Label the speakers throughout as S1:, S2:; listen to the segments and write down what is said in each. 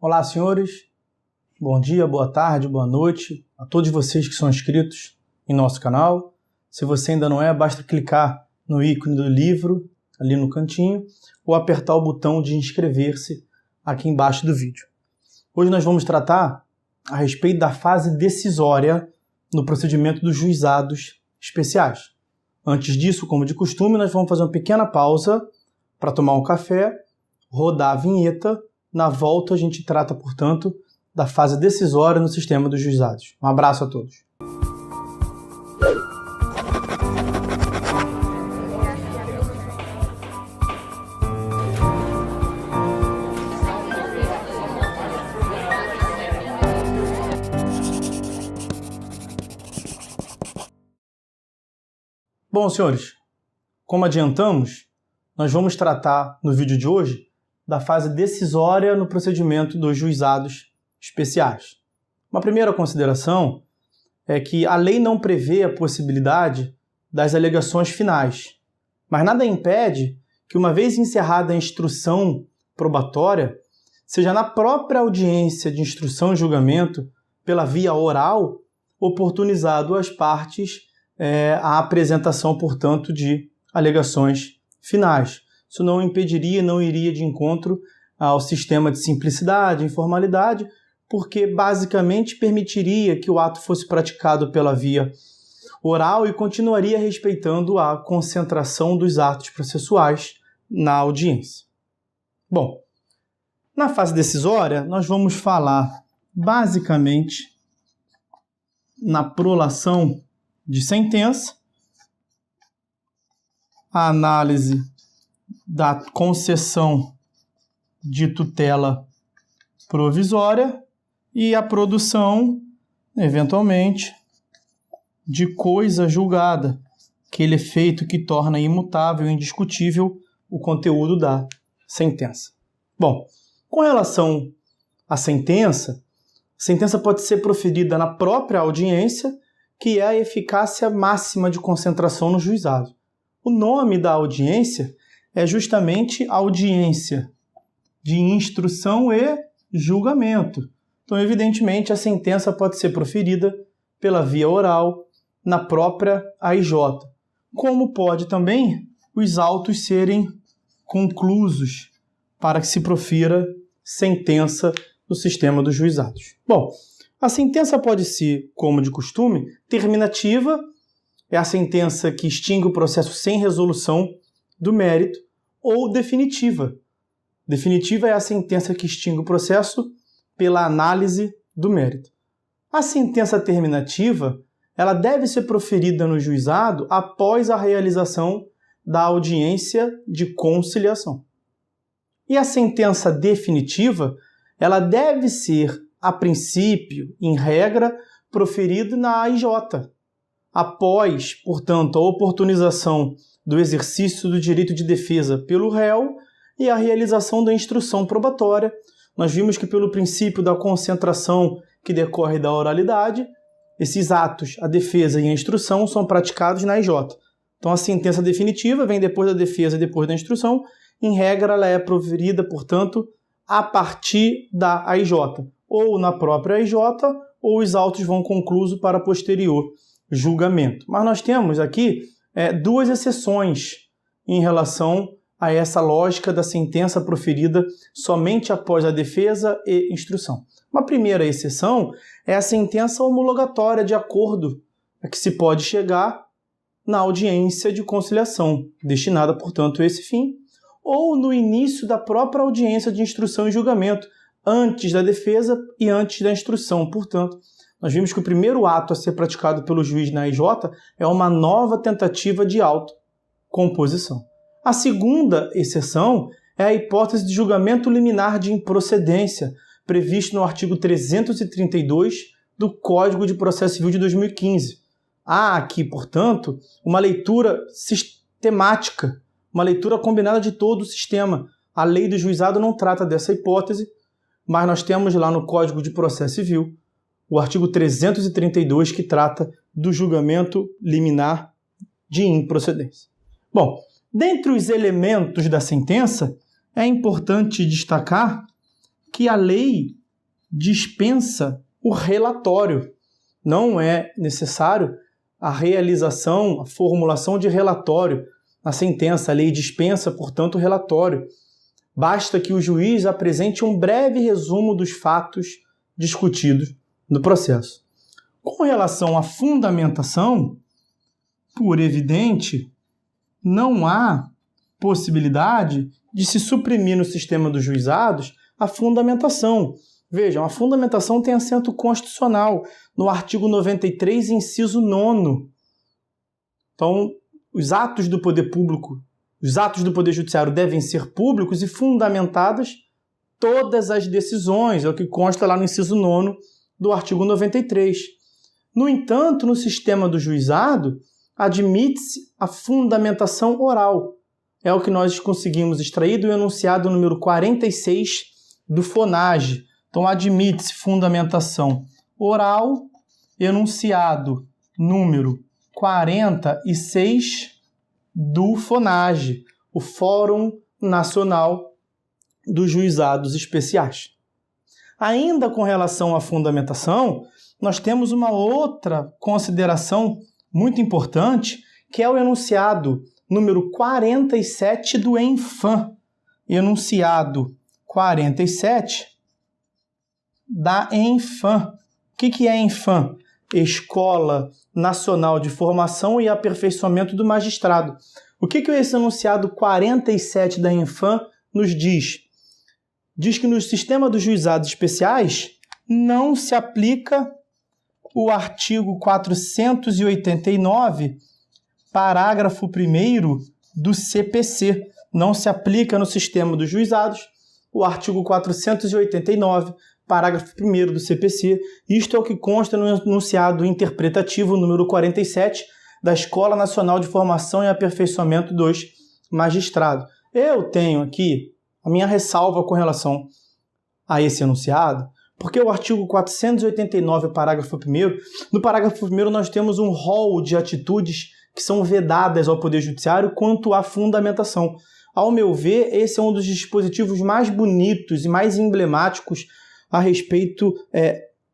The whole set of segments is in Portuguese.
S1: Olá, senhores. Bom dia, boa tarde, boa noite a todos vocês que são inscritos em nosso canal. Se você ainda não é, basta clicar no ícone do livro ali no cantinho ou apertar o botão de inscrever-se aqui embaixo do vídeo. Hoje nós vamos tratar a respeito da fase decisória no procedimento dos juizados especiais. Antes disso, como de costume, nós vamos fazer uma pequena pausa para tomar um café, rodar a vinheta. Na volta a gente trata, portanto, da fase decisória no sistema dos juizados. Um abraço a todos. Bom, senhores, como adiantamos, nós vamos tratar no vídeo de hoje da fase decisória no procedimento dos juizados especiais. Uma primeira consideração é que a lei não prevê a possibilidade das alegações finais, mas nada impede que, uma vez encerrada a instrução probatória, seja na própria audiência de instrução e julgamento, pela via oral, oportunizado às partes a apresentação, portanto, de alegações finais. Isso não impediria, não iria de encontro ao sistema de simplicidade, informalidade, porque basicamente permitiria que o ato fosse praticado pela via oral e continuaria respeitando a concentração dos atos processuais na audiência. Bom, na fase decisória, nós vamos falar basicamente na prolação de sentença, a análise da concessão de tutela provisória e a produção, eventualmente, de coisa julgada, aquele efeito que torna imutável e indiscutível o conteúdo da sentença. Bom, com relação à sentença, a sentença pode ser proferida na própria audiência, que é a eficácia máxima de concentração no juizado. O nome da audiência é justamente audiência de instrução e julgamento. Então, evidentemente, a sentença pode ser proferida pela via oral na própria AIJ, como pode também os autos serem conclusos para que se profira sentença no sistema dos juizados. Bom, a sentença pode ser, como de costume, terminativa, é a sentença que extingue o processo sem resolução do mérito, ou definitiva. Definitiva é a sentença que extingue o processo pela análise do mérito. A sentença terminativa, ela deve ser proferida no juizado após a realização da audiência de conciliação. E a sentença definitiva, ela deve ser, a princípio, em regra, proferida na AIJ, após, portanto, a oportunização do exercício do direito de defesa pelo réu e a realização da instrução probatória. Nós vimos que, pelo princípio da concentração que decorre da oralidade, esses atos, a defesa e a instrução, são praticados na AIJ. Então, a sentença definitiva vem depois da defesa e depois da instrução. Em regra, ela é proferida, portanto, a partir da AIJ, ou na própria AIJ, ou os autos vão concluso para posterior julgamento. Mas nós temos aqui duas exceções em relação a essa lógica da sentença proferida somente após a defesa e instrução. Uma primeira exceção é a sentença homologatória de acordo a que se pode chegar na audiência de conciliação, destinada, portanto, a esse fim, ou no início da própria audiência de instrução e julgamento, antes da defesa e antes da instrução. Portanto, nós vimos que o primeiro ato a ser praticado pelo juiz na AIJ é uma nova tentativa de autocomposição. A segunda exceção é a hipótese de julgamento liminar de improcedência, previsto no artigo 332 do Código de Processo Civil de 2015. Há aqui, portanto, uma leitura sistemática, uma leitura combinada de todo o sistema. A lei do juizado não trata dessa hipótese, mas nós temos lá no Código de Processo Civil o artigo 332 que trata do julgamento liminar de improcedência. Bom, dentre os elementos da sentença, é importante destacar que a lei dispensa o relatório. Não é necessário a realização, a formulação de relatório na sentença. A lei dispensa, portanto, o relatório. Basta que o juiz apresente um breve resumo dos fatos discutidos no processo. Com relação à fundamentação, por evidente, não há possibilidade de se suprimir no sistema dos juizados a fundamentação. Vejam, a fundamentação tem assento constitucional no artigo 93, inciso 9. Então, os atos do poder público, os atos do poder judiciário devem ser públicos e fundamentadas todas as decisões, é o que consta lá no inciso 9 do artigo 93. No entanto, no sistema do juizado, admite-se a fundamentação oral. É o que nós conseguimos extrair do enunciado número 46 do FONAGE. Então, admite-se fundamentação oral, enunciado número 46 do FONAGE, o Fórum Nacional dos Juizados Especiais. Ainda com relação à fundamentação, nós temos uma outra consideração muito importante, que é o enunciado número 47 do ENFAM. Enunciado 47 da ENFAM. O que é ENFAM? Escola Nacional de Formação e Aperfeiçoamento do Magistrado. O que esse enunciado 47 da ENFAM nos diz? Diz que no sistema dos juizados especiais não se aplica o artigo 489, parágrafo 1º do CPC. Não se aplica no sistema dos juizados o artigo 489, parágrafo 1º do CPC. Isto é o que consta no enunciado interpretativo número 47 da Escola Nacional de Formação e Aperfeiçoamento dos Magistrados. Eu tenho aqui a minha ressalva com relação a esse enunciado, porque o artigo 489, parágrafo 1º, no parágrafo 1º nós temos um rol de atitudes que são vedadas ao Poder Judiciário quanto à fundamentação. Ao meu ver, esse é um dos dispositivos mais bonitos e mais emblemáticos a respeito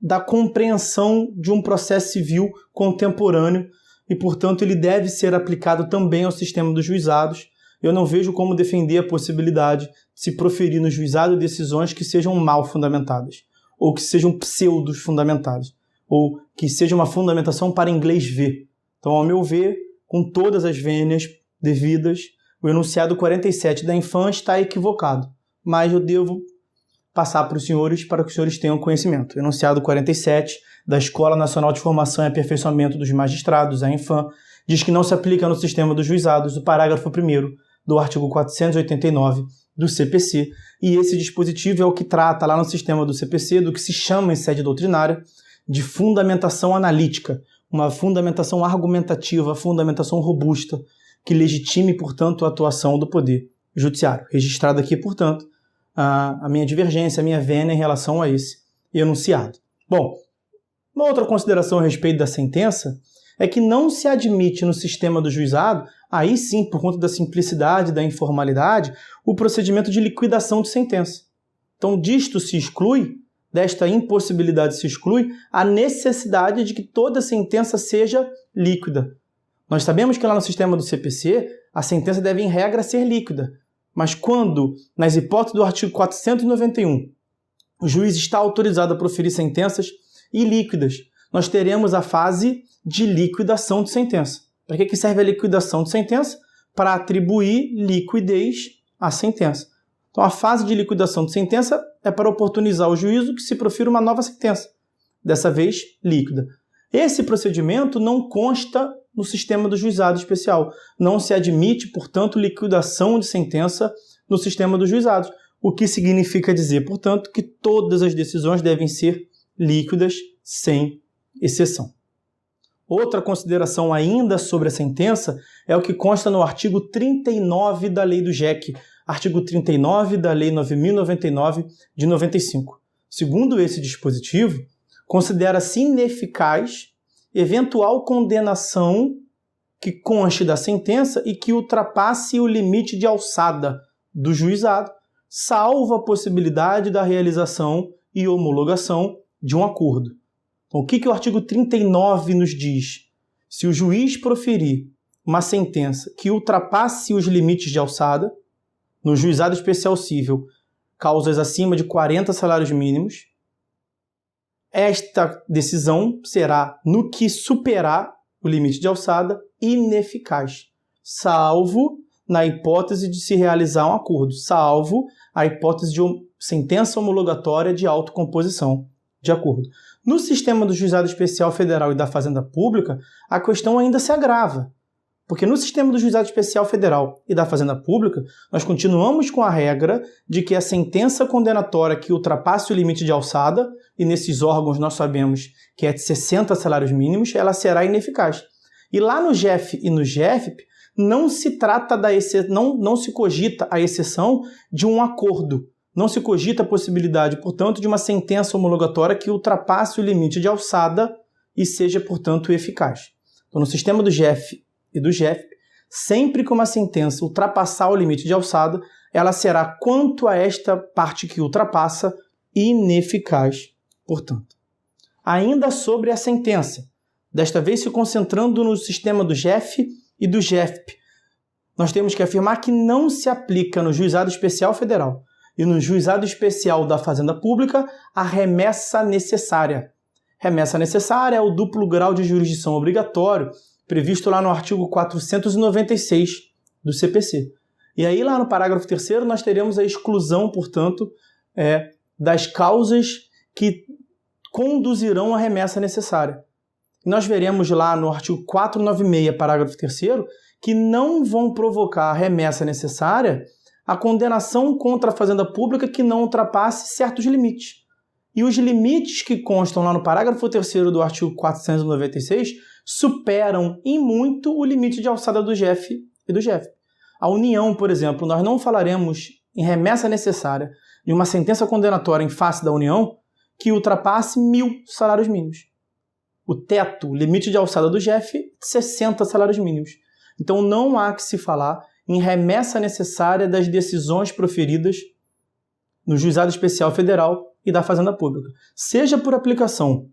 S1: da compreensão de um processo civil contemporâneo e, portanto, ele deve ser aplicado também ao sistema dos juizados. Eu não vejo como defender a possibilidade de se proferir no juizado decisões que sejam mal fundamentadas, ou que sejam pseudo-fundamentadas, ou que seja uma fundamentação para inglês ver. Então, ao meu ver, com todas as vênias devidas, o enunciado 47 da ENFAM está equivocado, mas eu devo passar para os senhores para que os senhores tenham conhecimento. O enunciado 47 da Escola Nacional de Formação e Aperfeiçoamento dos Magistrados, a ENFAM, diz que não se aplica no sistema dos juizados o parágrafo 1º do artigo 489 do CPC, e esse dispositivo é o que trata lá no sistema do CPC do que se chama em sede doutrinária de fundamentação analítica, uma fundamentação argumentativa, fundamentação robusta, que legitime, portanto, a atuação do Poder Judiciário. Registrado aqui, portanto, a minha divergência, a minha vênia em relação a esse enunciado. Bom, uma outra consideração a respeito da sentença é que não se admite no sistema do juizado, aí sim, por conta da simplicidade, da informalidade, o procedimento de liquidação de sentença. Então, desta impossibilidade se exclui a necessidade de que toda sentença seja líquida. Nós sabemos que lá no sistema do CPC, a sentença deve, em regra, ser líquida. Mas quando, nas hipóteses do artigo 491, o juiz está autorizado a proferir sentenças ilíquidas, nós teremos a fase de liquidação de sentença. Para que serve a liquidação de sentença? Para atribuir liquidez à sentença. Então, a fase de liquidação de sentença é para oportunizar o juízo que se profira uma nova sentença, dessa vez líquida. Esse procedimento não consta no sistema do juizado especial. Não se admite, portanto, liquidação de sentença no sistema dos juizados, o que significa dizer, portanto, que todas as decisões devem ser líquidas, sem exceção. Outra consideração ainda sobre a sentença é o que consta no artigo 39 da Lei do JEC, artigo 39 da Lei 9.099 de 95. Segundo esse dispositivo, considera-se ineficaz eventual condenação que conste da sentença e que ultrapasse o limite de alçada do juizado, salvo a possibilidade da realização e homologação de um acordo. Então, o que o artigo 39 nos diz? Se o juiz proferir uma sentença que ultrapasse os limites de alçada, no juizado especial cível, causas acima de 40 salários mínimos, esta decisão será, no que superar o limite de alçada, ineficaz, salvo na hipótese de se realizar um acordo, salvo a hipótese de sentença homologatória de autocomposição de acordo. No sistema do Juizado Especial Federal e da Fazenda Pública, a questão ainda se agrava, porque no sistema do Juizado Especial Federal e da Fazenda Pública, nós continuamos com a regra de que a sentença condenatória que ultrapasse o limite de alçada, e nesses órgãos nós sabemos que é de 60 salários mínimos, ela será ineficaz. E lá no GEF e no GEFP, não se trata não se cogita a exceção de um acordo. Não se cogita a possibilidade, portanto, de uma sentença homologatória que ultrapasse o limite de alçada e seja, portanto, eficaz. Então, no sistema do GEF e do GEFP, sempre que uma sentença ultrapassar o limite de alçada, ela será, quanto a esta parte que ultrapassa, ineficaz, portanto. Ainda sobre a sentença, desta vez se concentrando no sistema do GEF e do GEFP, nós temos que afirmar que não se aplica no Juizado Especial Federal e no Juizado Especial da Fazenda Pública a remessa necessária. Remessa necessária é o duplo grau de jurisdição obrigatório previsto lá no artigo 496 do CPC. E aí lá no parágrafo 3º nós teremos a exclusão, portanto, das causas que conduzirão à remessa necessária. E nós veremos lá no artigo 496, parágrafo 3º, que não vão provocar a remessa necessária a condenação contra a Fazenda Pública que não ultrapasse certos limites. E os limites que constam lá no parágrafo 3º do artigo 496 superam em muito o limite de alçada do GEF e do GEF. A União, por exemplo, nós não falaremos em remessa necessária de uma sentença condenatória em face da União que ultrapasse 1.000 salários mínimos. O teto, o limite de alçada do GEF, 60 salários mínimos. Então não há que se falar em remessa necessária das decisões proferidas no Juizado Especial Federal e da Fazenda Pública, seja por aplicação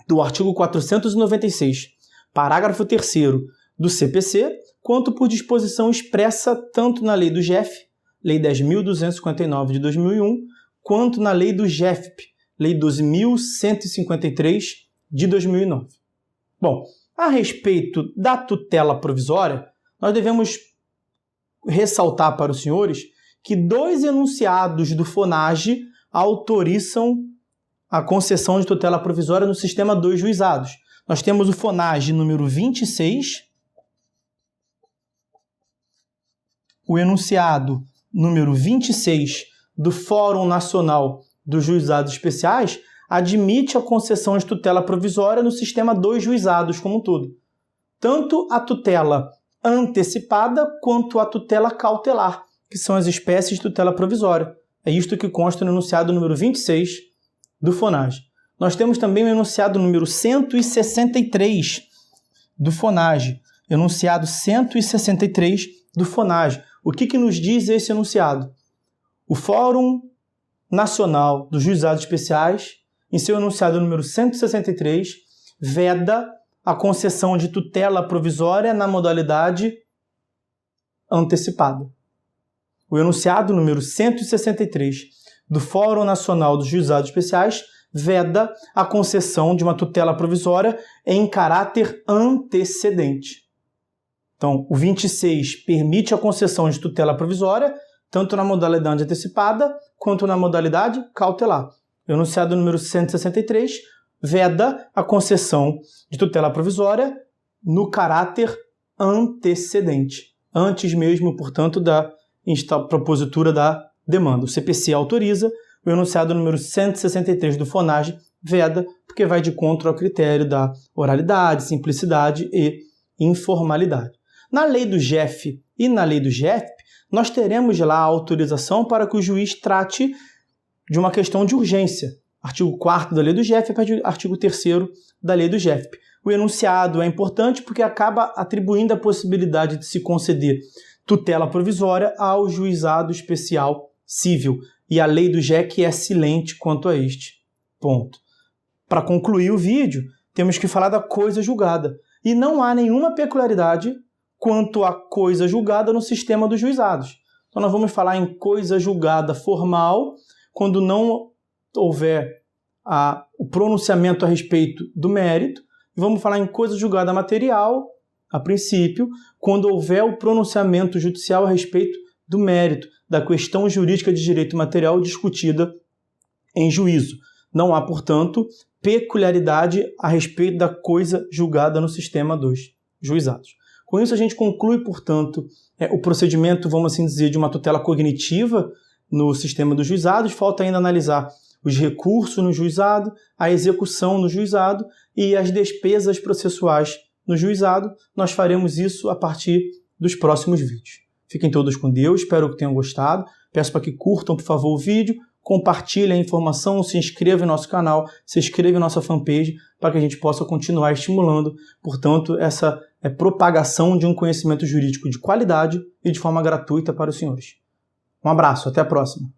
S1: do artigo 496, parágrafo 3º do CPC, quanto por disposição expressa tanto na lei do GEF, Lei 10.259 de 2001, quanto na lei do GEFP, Lei 12.153 de 2009. Bom, a respeito da tutela provisória, nós devemos ressaltar para os senhores que 2 enunciados do FONAGE autorizam a concessão de tutela provisória no sistema dos juizados. Nós temos o FONAGE número 26, o enunciado número 26 do Fórum Nacional dos Juizados Especiais admite a concessão de tutela provisória no sistema dos juizados como um todo. Tanto a tutela antecipada quanto a tutela cautelar, que são as espécies de tutela provisória. É isto que consta no enunciado número 26 do FONAGE. Nós temos também o enunciado número 163 do FONAGE. Enunciado 163 do FONAGE. O que nos diz esse enunciado? O Fórum Nacional dos Juizados Especiais, em seu enunciado número 163, veda a concessão de tutela provisória na modalidade antecipada. O enunciado número 163 do Fórum Nacional dos Juizados Especiais veda a concessão de uma tutela provisória em caráter antecedente. Então, o 26 permite a concessão de tutela provisória tanto na modalidade antecipada quanto na modalidade cautelar. O enunciado número 163 veda a concessão de tutela provisória no caráter antecedente, antes mesmo, portanto, da propositura da demanda. O CPC autoriza, o enunciado número 163 do FONAGE veda, porque vai de encontro ao critério da oralidade, simplicidade e informalidade. Na lei do GEF e na lei do GEFP, nós teremos lá a autorização para que o juiz trate de uma questão de urgência. Artigo 4º da lei do GEF e artigo 3º da lei do GEFP. O enunciado é importante porque acaba atribuindo a possibilidade de se conceder tutela provisória ao juizado especial civil, e a lei do JEC é silente quanto a este ponto. Para concluir o vídeo, temos que falar da coisa julgada. E não há nenhuma peculiaridade quanto à coisa julgada no sistema dos juizados. Então nós vamos falar em coisa julgada formal, quando não houver o pronunciamento a respeito do mérito, e vamos falar em coisa julgada material, a princípio, quando houver o pronunciamento judicial a respeito do mérito, da questão jurídica de direito material discutida em juízo. Não há, portanto, peculiaridade a respeito da coisa julgada no sistema dos juizados. Com isso, a gente conclui, portanto, o procedimento, vamos assim dizer, de uma tutela cognitiva no sistema dos juizados. Falta ainda analisar os recursos no juizado, a execução no juizado e as despesas processuais no juizado. Nós faremos isso a partir dos próximos vídeos. Fiquem todos com Deus, espero que tenham gostado. Peço para que curtam, por favor, o vídeo, compartilhem a informação, se inscrevam em nosso canal, se inscrevam em nossa fanpage, para que a gente possa continuar estimulando, portanto, essa propagação de um conhecimento jurídico de qualidade e de forma gratuita para os senhores. Um abraço, até a próxima.